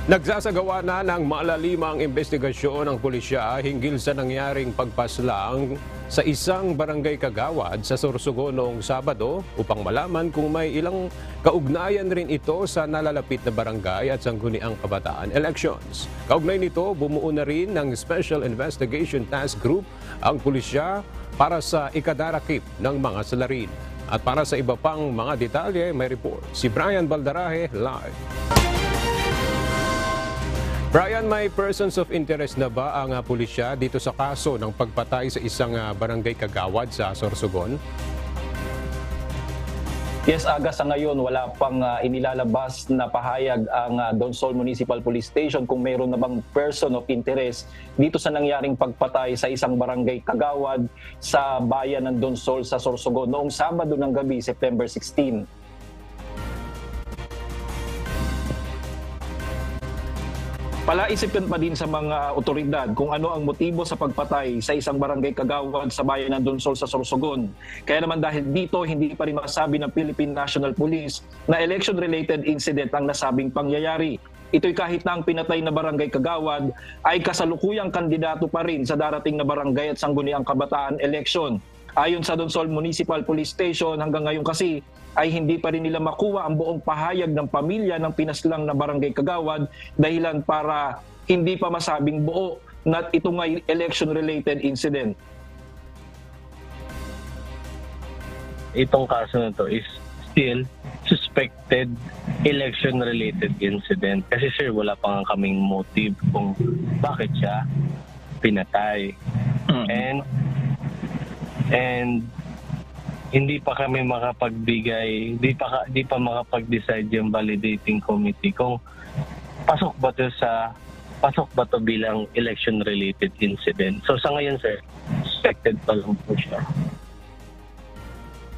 Nagsasagawa na ng malalimang investigasyon ang pulisya hinggil sa nangyaring pagpaslang sa isang barangay kagawad sa Sorsogon noong Sabado upang malaman kung may ilang kaugnayan rin ito sa nalalapit na barangay at sangguniang kabataan elections. Kaugnay nito, bumuo na rin ng Special Investigation Task Group ang pulisya para sa ikadarakip ng mga salarin. At para sa iba pang mga detalye, may report si Brian Baldarahe live. Brian, may persons of interest na ba ang pulisya dito sa kaso ng pagpatay sa isang barangay kagawad sa Sorsogon? Yes, Aga, sa ngayon wala pang inilalabas na pahayag ang Donsol Municipal Police Station kung mayroon na bang person of interest dito sa nangyaring pagpatay sa isang barangay kagawad sa bayan ng Donsol sa Sorsogon noong Sabado ng gabi, September 16. Palaisipan pa din sa mga otoridad kung ano ang motibo sa pagpatay sa isang barangay kagawad sa bayan ng Donsol sa Sorsogon. Kaya naman dahil dito, hindi pa rin masabi ng Philippine National Police na election-related incident ang nasabing pangyayari. Ito'y kahit na ang pinatay na barangay kagawad ay kasalukuyang kandidato pa rin sa darating na barangay at sangguniang kabataan election. Ayon sa Donsol Municipal Police Station, hanggang ngayon kasi ay hindi pa rin nila makuha ang buong pahayag ng pamilya ng pinaslang na barangay kagawad dahilan para hindi pa masabing buo na ito ngay election-related incident. Itong kaso na to is still suspected election-related incident. Kasi sir, wala pa nga kaming motive kung bakit siya pinatay. And hindi pa kami makapagbigay, di pa makapag-decide yung validating committee kung pasok ba to bilang election-related incident. So sa ngayon sir, suspected pa lang po siya.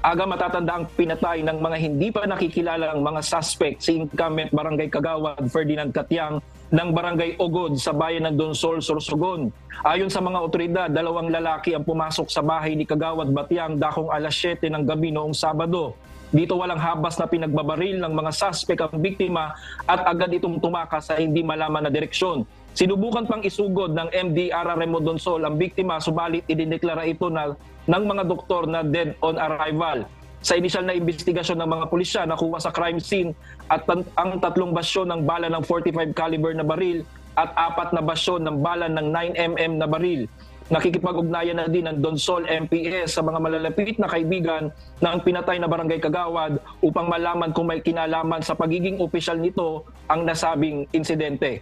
Aga, matatanda ang pinatay ng mga hindi pa nakikilalang mga suspect si incumbent Barangay Kagawad Ferdinand Katiang ng Barangay Ogod sa bayan ng Donsol, Sorsogon. Ayon sa mga otoridad, 2 lalaki ang pumasok sa bahay ni Kagawad Batiang dakong alas 7 ng gabi noong Sabado. Dito walang habas na pinagbabaril ng mga suspect ang biktima at agad itong tumakas sa hindi malaman na direksyon. Sinubukan pang isugod ng MDR Remo Donsol ang biktima, subalit idineklara ito ng mga doktor na dead on arrival. Sa inisyal na investigasyon ng mga pulisya, nakuha sa crime scene at ang 3 basyon ng bala ng 45 caliber na baril at 4 na basyon ng bala ng 9mm na baril. Nakikipag-ugnayan na din ng Donsol MPS sa mga malalapit na kaibigan ng pinatay na barangay Kagawad upang malaman kung may kinalaman sa pagiging opisyal nito ang nasabing insidente.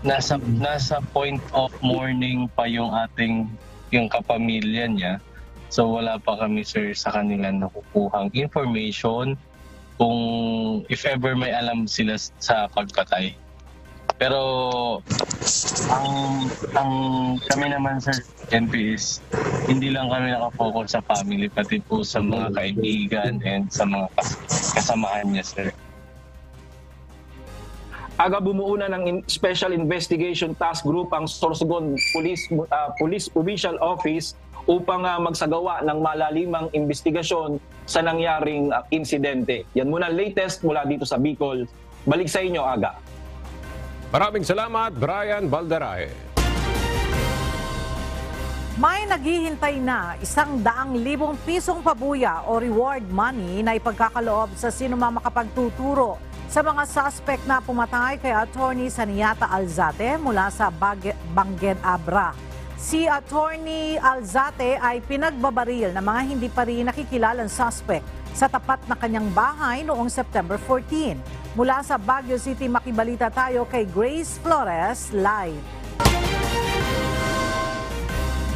Nasa point of mourning pa yung kapamilya niya. So wala pa kami sir sa kanila nakukuhang information kung if ever may alam sila sa pagpatay. Pero ang kami naman sir, NPS, hindi lang kami nakafocus sa family, pati po sa mga kaibigan and sa mga kasamahan niya sir. Aga bumuo na ng Special Investigation Task Group ang Sorsogon Police Provincial Office upang magsagawa ng malalimang investigasyon sa nangyaring insidente. Yan muna latest mula dito sa Bicol. Balik sa inyo, Aga. Maraming salamat, Brian Baldarahe. May naghihintay na 100,000 pisong pabuya o reward money na ipagkakaloob sa sinumang makapagtuturo sa mga suspect na pumatay kay Attorney Saniata Alzate mula sa Bangued Abra. Si Attorney Alzate ay pinagbabaril ng mga hindi pa rin nakikilalang suspect sa tapat na kanyang bahay noong September 14. Mula sa Baguio City, makibalita tayo kay Grace Flores live.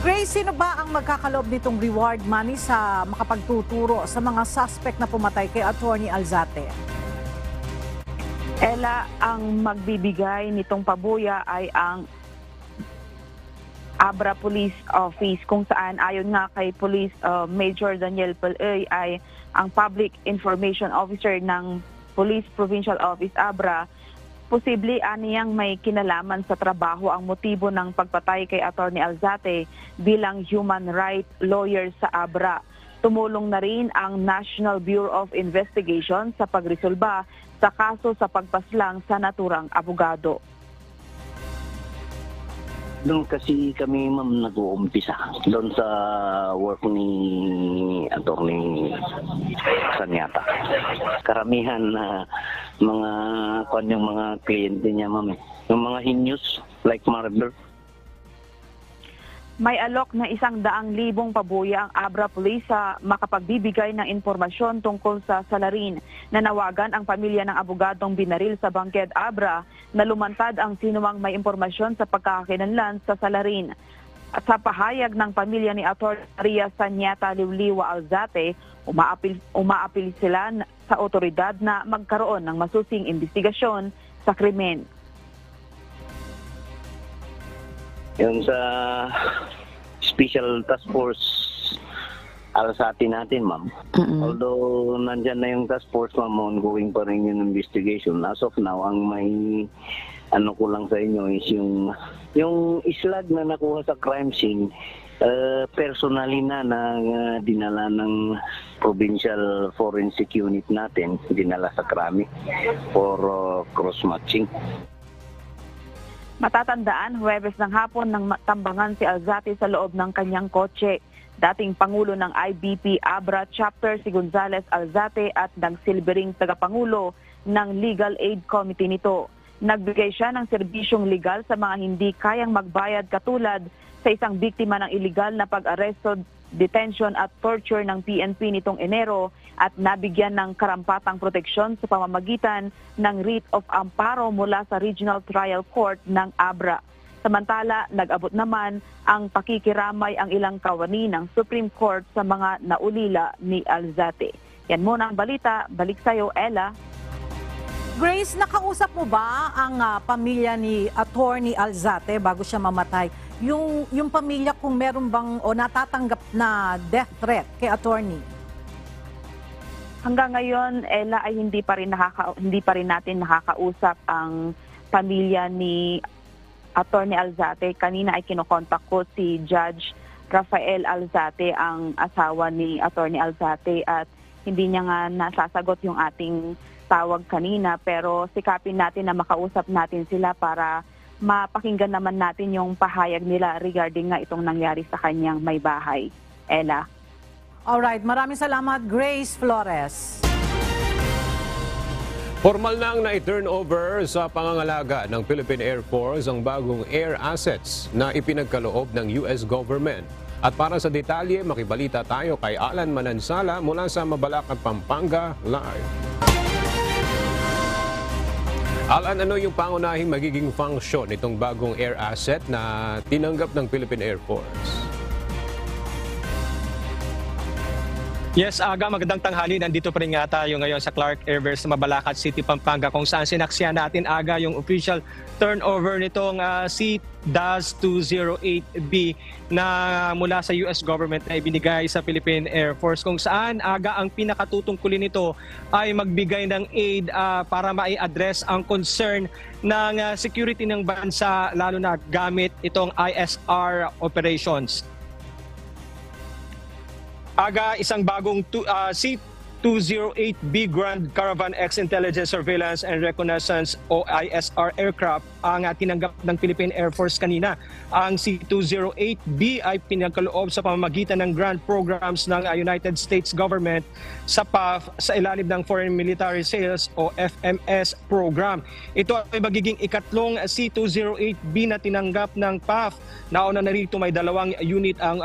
Grace, sino ba ang magkakaloob nitong reward money sa makapagtuturo sa mga suspect na pumatay kay Attorney Alzate? Ella, ang magbibigay nitong pabuya ay ang Abra Police Office, kung saan ayon nga kay Police Major Daniel Paloy ay ang Public Information Officer ng Police Provincial Office Abra, posible aniyang may kinalaman sa trabaho ang motibo ng pagpatay kay Attorney Alzate bilang human rights lawyer sa Abra. Tumulong na rin ang National Bureau of Investigation sa pagresolba sa kaso sa pagpaslang sa naturang abogado. Doon kasi kami ma'am nag-uumpisa doon sa work ni Attorney Saniata. Karamihan na yung mga kliyente niya ma'am, yung mga heinous like murder. May alok na 100,000 pabuya ang Abra Police sa makapagbibigay ng impormasyon tungkol sa salarin. Nanawagan ang pamilya ng abogadong binaril sa Bangued Abra na lumantad ang sinumang may impormasyon sa pagkakakilanlan sa salarin. At sa pahayag ng pamilya ni Attorney Maria Saniata Liwliwa Alzate, umaapil sila sa otoridad na magkaroon ng masusing investigasyon sa krimen. Yung sa Special Task Force Alzate natin, ma'am. Although nandyan na yung task force, ma'am, ongoing pa rin yung investigation. As of now, ang may ano ko lang sa inyo is yung islag na nakuha sa crime scene, personally na dinala ng Provincial Forensic Unit natin, dinala sa Krami for cross-matching. Matatandaan, Huwebes ng hapon nang tambangan si Alzate sa loob ng kanyang kotse. Dating Pangulo ng IBP Abra Chapter si Gonzales Alzate at nagsilbering tagapangulo ng Legal Aid Committee nito. Nagbigay siya ng serbisyong legal sa mga hindi kayang magbayad katulad sa isang biktima ng illegal na pag-aresto, detention at torture ng PNP nitong Enero at nabigyan ng karampatang proteksyon sa pamamagitan ng writ of amparo mula sa Regional Trial Court ng Abra. Samantala, nag-abot naman ang pakikiramay ang ilang kawani ng Supreme Court sa mga naulila ni Alzate. Yan muna ang balita. Balik sa'yo, Ella. Grace, nakausap mo ba ang pamilya ni Attorney Alzate bago siya mamatay? Yung pamilya kung meron bang o natatanggap na death threat kay Attorney? Hanggang ngayon, Ella, ay hindi pa rin natin nakakausap ang pamilya ni Attorney Alzate. Kanina ay kinokontak ko si Judge Rafael Alzate, ang asawa ni Attorney Alzate, at hindi niya nga nasasagot yung ating tawag kanina, pero sikapin natin na makausap natin sila para mapakinggan naman natin yung pahayag nila regarding nga itong nangyari sa kanyang may bahay. Ella. Alright, maraming salamat, Grace Flores. Formal nang na-turn over sa pangangalaga ng Philippine Air Force ang bagong air assets na ipinagkaloob ng US government. At para sa detalye, makibalita tayo kay Alan Manansala mula sa Mabalacat, Pampanga, live. Alan, ano yung pangunahing magiging function itong bagong air asset na tinanggap ng Philippine Air Force? Yes, Aga, magandang tanghali. Nandito pa rin nga tayo ngayon sa Clark Airways sa Mabalacat City, Pampanga, kung saan sinaksihan natin, Aga, yung official turnover nitong C-208B na mula sa US government na ibinigay sa Philippine Air Force, kung saan, Aga, ang pinakatutungkulin nito ay magbigay ng aid para mai-address ang concern ng security ng bansa, lalo na gamit itong ISR operations. Aga, isang bagong C-208B Grand Caravan X Intelligence Surveillance and Reconnaissance o ISR aircraft ang tinanggap ng Philippine Air Force kanina. Ang C-208B ay pinagkaloob sa pamamagitan ng grant programs ng United States government sa PAF sa ilalim ng Foreign Military Sales o FMS program. Ito ay magiging ikatlong C-208B na tinanggap ng PAF. Nauna na rito may 2 unit ang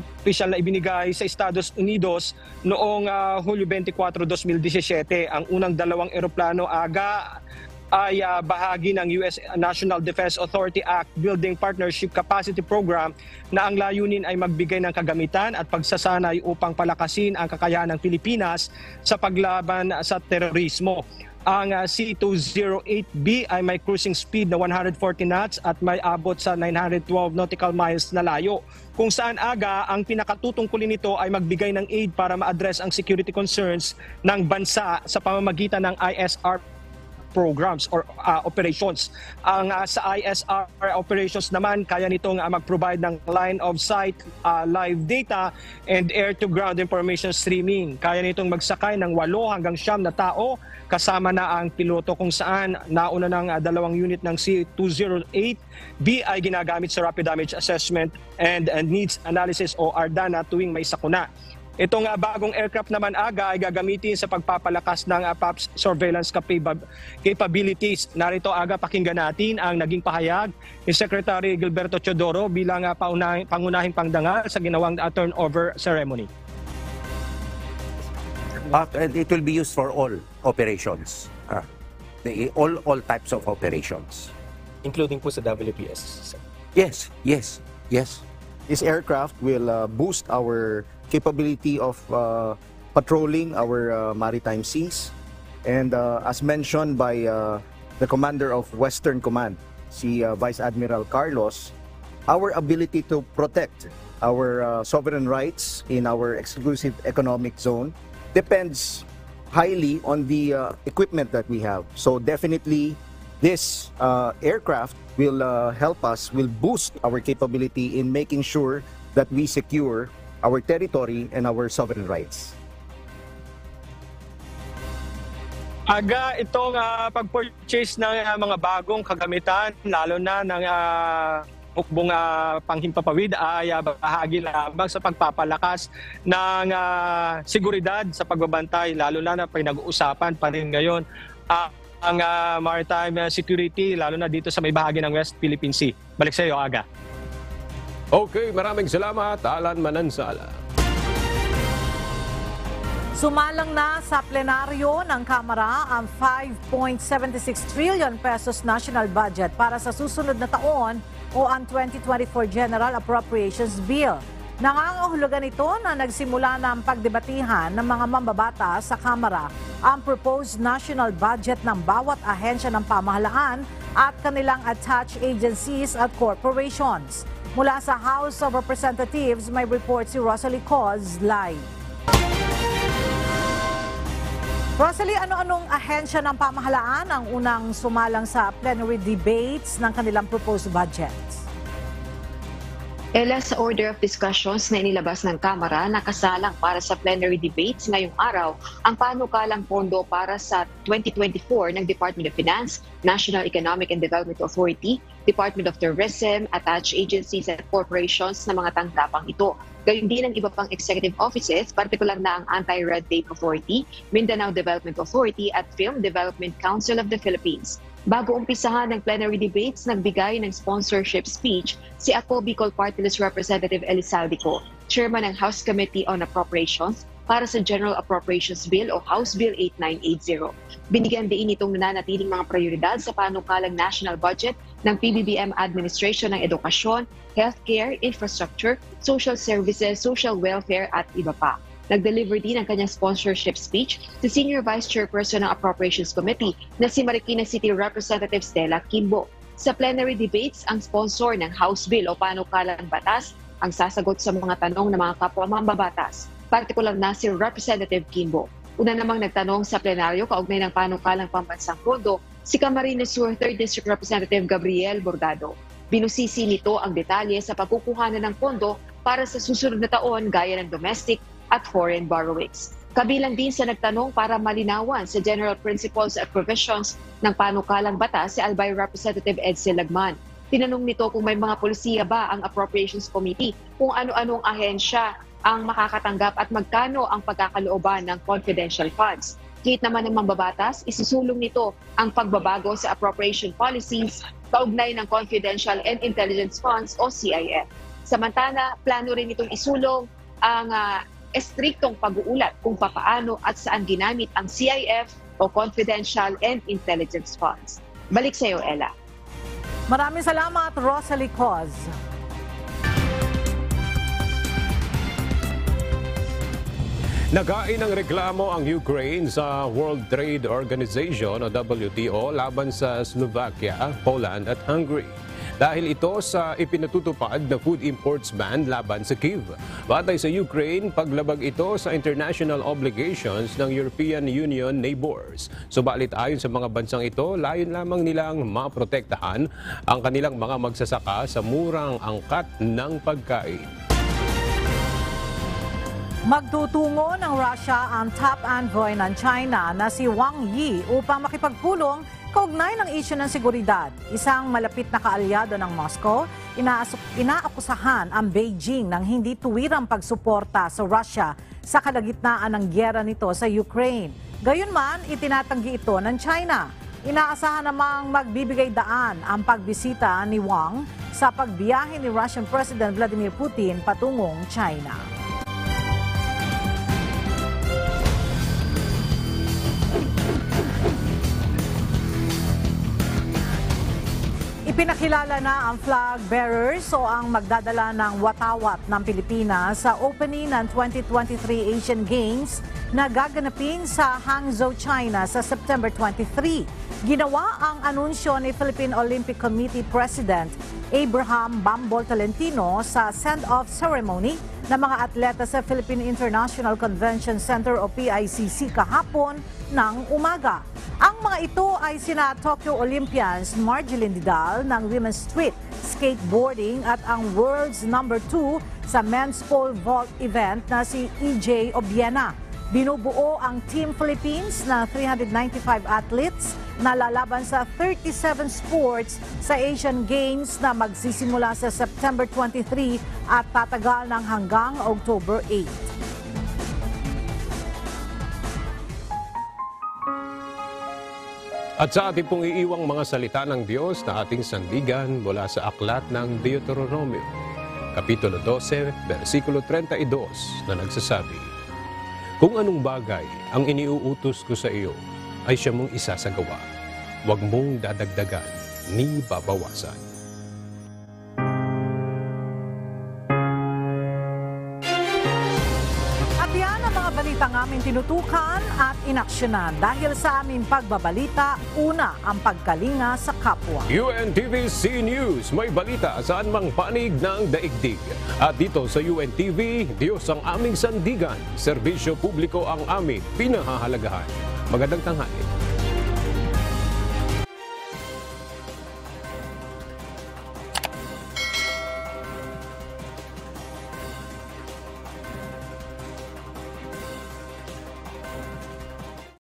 opisyal na ibinigay sa Estados Unidos noong Hulyo 24, 2017. Ang unang 2 eroplano, Aga, ay bahagi ng US National Defense Authority Act Building Partnership Capacity Program na ang layunin ay magbigay ng kagamitan at pagsasanay upang palakasin ang kakayahan ng Pilipinas sa paglaban sa terorismo. Ang C-208B ay may cruising speed na 140 knots at may abot sa 912 nautical miles na layo. Kung saan, Aga, ang pinakatutungkulin nito ay magbigay ng aid para ma-address ang security concerns ng bansa sa pamamagitan ng ISR programs or operations. Ang sa ISR operations naman, kaya nitong mag-provide ng line of sight, live data, and air-to-ground information streaming. Kaya nitong magsakay ng 8 hanggang 9 na tao, kasama na ang piloto, kung saan nauna ng 2 unit ng C-208B ay ginagamit sa Rapid Damage Assessment and Needs Analysis o ARDANA tuwing may sakuna. Itong bagong aircraft naman, Aga, ay gagamitin sa pagpapalakas ng PAF's surveillance capabilities. Narito, Aga, pakinggan natin ang naging pahayag ni Secretary Gilberto Teodoro bilang pangunahing pangdangal sa ginawang turnover ceremony. It will be used for all operations, all types of operations. Including po sa WPS? Yes. This aircraft will boost our capability of patrolling our maritime seas. And as mentioned by the commander of Western Command, si Vice Admiral Carlos, our ability to protect our sovereign rights in our exclusive economic zone depends highly on the equipment that we have. So definitely this aircraft will help us, will boost our capability in making sure that we secure our territory and our sovereign rights. Aga, itong pag-purchase ng mga bagong kagamitan, lalo na ng hukbong panghimpapawid, ay bahagi lamang sa pagpapalakas ng seguridad sa pagbabantay, lalo na pinag-uusapan pa rin ngayon ang maritime security, lalo na dito sa may bahagi ng West Philippine Sea. Balik sa iyo, Aga. Okay, maraming salamat, Alan Manansala. Sumalang na sa plenaryo ng Kamara ang 5.76 trillion pesos national budget para sa susunod na taon o ang 2024 General Appropriations Bill. Nangangahulugan ito na nagsimula na ang pagdebatihan ng mga mambabata sa Kamara ang proposed national budget ng bawat ahensya ng pamahalaan at kanilang attached agencies at corporations. Mula sa House of Representatives, may report si Rosalie Coz live. Rosalie, ano-anong ahensya ng pamahalaan ang unang sumalang sa plenary debates ng kanilang proposed budgets? Ela, sa order of discussions na inilabas ng Kamara, nakasalang para sa plenary debates ngayong araw ang panukalang pondo para sa 2024 ng Department of Finance, National Economic and Development Authority, Department of Tourism, attached agencies at corporations na mga tanggapang ito. Gayun din ang iba pang executive offices, partikular na ang Anti-Red Tape Authority, Mindanao Development Authority at Film Development Council of the Philippines. Bago umpisahan ng plenary debates, nagbigay ng sponsorship speech si Ako Bicol Party List Representative Elizaldico, Chairman ng House Committee on Appropriations para sa General Appropriations Bill o House Bill 8980. Binigyan din itong nananatiling mga prioridad sa panukalang national budget ng PBBM Administration ng Edukasyon, Healthcare, Infrastructure, Social Services, Social Welfare at iba pa. Nag-deliver din ang kanyang sponsorship speech si Senior Vice Chairperson ng Appropriations Committee na si Marikina City Representative Stella Kimbo. Sa plenary debates, ang sponsor ng House Bill o panukalang batas ang sasagot sa mga tanong ng mga kapwa mambabatas, partikular na si Representative Kimbo. Una namang nagtanong sa plenaryo kaugnay ng panukalang pambansang pondo si Camarines Sur 3rd District Representative Gabriel Bordado. Binusisi nito ang detalye sa pagkukuhanan ng pondo para sa susunod na taon gaya ng domestic at foreign borrowings. Kabilang din sa nagtanong para malinawan sa general principles at provisions ng panukalang batas si Albay Representative Edsel Lagman. Tinanong nito kung may mga polisiya ba ang Appropriations Committee, kung ano-anong ahensya ang makakatanggap at magkano ang pagkakalooban ng confidential funds. Kahit naman ng mambabatas, isusulong nito ang pagbabago sa appropriation policies kaugnay ng Confidential and Intelligence Funds o CIF. Samantala, plano rin itong isulong ang estriktong pag-uulat kung papaano at saan ginamit ang CIF o Confidential and Intelligence Funds. Balik sa iyo, Ella. Maraming salamat, Rosalie Coz. Nagain ng reklamo ang Ukraine sa World Trade Organization o WTO laban sa Slovakia, Poland at Hungary. Dahil ito sa ipinatutupad na food imports ban laban sa Kyiv. Batay sa Ukraine, paglabag ito sa international obligations ng European Union neighbors. Subalit ayon sa mga bansang ito, layon lamang nilang maprotektahan ang kanilang mga magsasaka sa murang angkat ng pagkain. Magtutungo ng Russia ang top envoy ng China na si Wang Yi upang makipagpulong kaugnay ng isyu ng seguridad. Isang malapit na kaalyado ng Moscow, inaakusahan ang Beijing ng hindi tuwirang pagsuporta sa Russia sa kalagitnaan ng gyera nito sa Ukraine. Gayunman, itinatanggi ito ng China. Inaasahan namang magbibigay daan ang pagbisita ni Wang sa pagbiyahe ni Russian President Vladimir Putin patungong China. Ipinakilala na ang flag bearers o ang magdadala ng watawat ng Pilipinas sa opening ng 2023 Asian Games na gaganapin sa Hangzhou, China sa September 23. Ginawa ang anunsyo ni Philippine Olympic Committee President Abraham Bambol Tolentino sa send-off ceremony ng mga atleta sa Philippine International Convention Center o PICC kahapon ng umaga. Ang mga ito ay sina Tokyo Olympians Marjeline Didal ng Women's Street Skateboarding at ang world's number 2 sa men's pole vault event na si EJ Obiena. Binubuo ang Team Philippines na 395 athletes na lalaban sa 37 sports sa Asian Games na magsisimula sa September 23 at tatagal ng hanggang October 8. At sa ating pong iiwang mga salita ng Diyos na ating sandigan mula sa aklat ng Deuteronomio, Kapitulo 12, versikulo 32 na nagsasabi, "Kung anong bagay ang iniuutos ko sa iyo ay siya mong isasagawa, huwag mong dadagdagan ni babawasan." Balita ng aming tinutukan at inaksyonan dahil sa aming pagbabalita, una ang pagkalinga sa kapwa. UNTV-C News, may balita saan mang panig ng daigdig. At dito sa UNTV, Diyos ang aming sandigan, serbisyo publiko ang aming pinahahalagahan. Magandang tanghali.